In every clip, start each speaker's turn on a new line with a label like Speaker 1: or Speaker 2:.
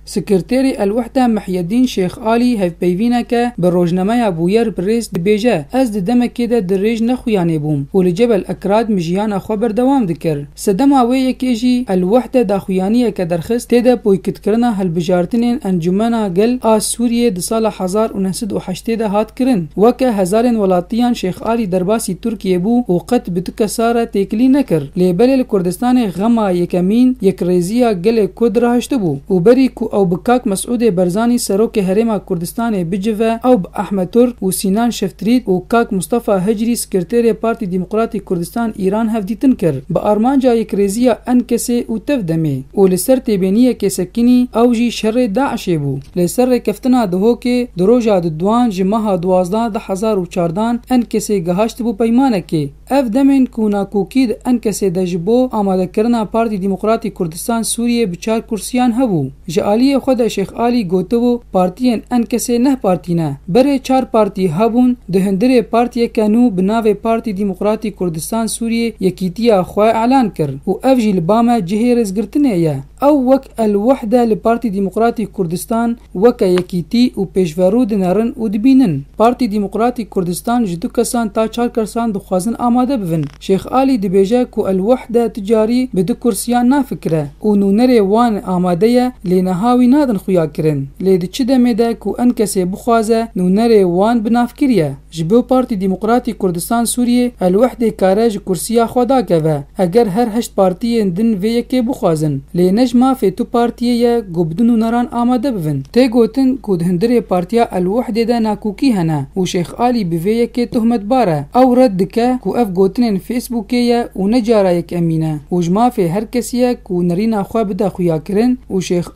Speaker 1: سکرتری الوحده محی الدین شیخ علی هف پیوینه که به روزنامه بویر پرس دبیجه از دمکی ده دریج نخویانه بوم و لجبل اکراد مجیان خبر دوام دکر سدم آوه یکیجی الوحده داخویانیه که درخست تیده پویکت کرنا هلبجارتنین انجمنا گل آس سوریه ده سال 1908 ده هات کرن وکه هزارین ولاتیان شیخ علی درباسی ترکیه بو و قط بتک ساره تکلی نکر لیبل کردستان غما یکمین یک ریزیا گل کد رهشت بو و بری کو او بکاک مسعود برزانی سروک هرم کردستان بجوه او احمد ترک و سینان شفترید و کاک مصطفی هجری سکرتری پارتی دموکراتی کردستان ایران هفدیتن کر با ارمانجا یک ریزیا انکسه و تفدمه و لسر تیبینیه که سکنی او جی شر داعش بو لسر کفتنا دهو که دروجا دوان جمعه 12/2014 انکسه گهاشت بو پیمانه که اف دمن کونا کوکید انکسه دجبو آماده کرنا پارتی دموکراتی کردستان سوریه بچار کرسیان هبو جعالی خود شیخ علی گوتو پارتین انکسه نه پارتی نه بره 4 پارتی هبون دهندره پارتی کنو بناوه پارتی دموکراتی کردستان سوریه یکیتیا خواه اعلان کرد و اف جی لبامه جهه رزگرتنه یا او وک الوحده لپارتی دموکراتی کردستان وک یکیتی و پیشورو دنارن و دبینن پارتی دموکراتی کردستان جدو کسان تا 4 کسان دخوازن آماده بون شیخ علی دبیجه کو الوحده تجاری بدو کرسیان نافکره و نونره وان آماده لینهاوی نادن خویا کرن لید چه دمیده کو انکسی بخوازه نونره وان بنافکریه جبو پارتی دموکراتی کردستان سوریه الوحده کارج کرسیا خدا که اگر هر 8 پارتی دن وی که بخوازن لینج ما في تو پارتیه گبدن نران آماده بون تی گوتن کو دهندره پارتیا الوحده ده ناکوکی هنه و شیخ علی بویه که تهمت باره او رد که کو اف گوتن فیسبوکیه و نجاره یک امینه و جما في هر کسیه کو نرینا خواه بده خویا کرن و شیخ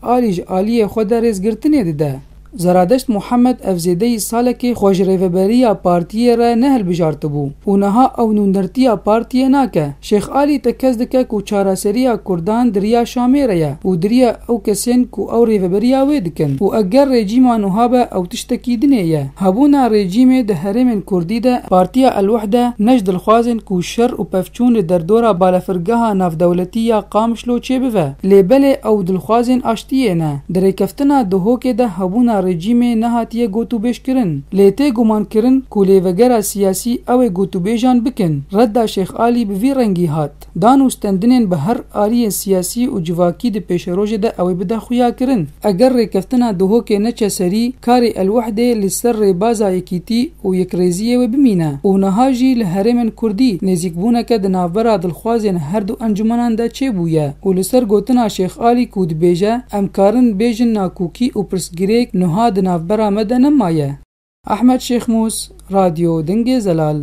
Speaker 1: علی خود رزگرتنه ده زرادشت محمد افزیده ساله که خوش ریوبریا پارتیه را نهل بجارت بو و نها او نوندرتیا پارتیه ناکه شیخ علی تکز دکه کو چاراسریا کردان دریا شامی ریا و دریا او کسین کو او ریوبریا ویدکن و اگر رژیم نوهابه او تشتکی دنیه هبونا رژیم ده هرمن کردی ده پارتیا الوحده نجد الخوازن کو شر و پفچون در دورا بالافرگاه ناف دولتیا قامشلو چه بوه لیبل او دلخوازن اشتیه نه در کفتنا دهو که ده هبونا رژیم نهاتیه گوتو بیش کرن لیته گمان کرن کولی وگرا سیاسی او گوتو بیجان بکن رد شیخ علی بوی رنگی هات دانوستندنین به هر آری سیاسی و جواکی ده پیش روژه ده او بده خویا کرن اگر ریکفتنا دهو که نچه سری کاری الوحده لسر ریبازا یکیتی و یک ریزیه و بمینه و نهاجی لحرمن کردی نزیک بونه که ده نافبرا دلخوازین هر دو انجمنان ده چه بویه و لسر گوتنا شیخ علی کود بیجه امکارن بیجن ناکوکی و پرسگریک نها د نافبرا مدنه مایه احمد شیخ موس رادیو دنگ زلال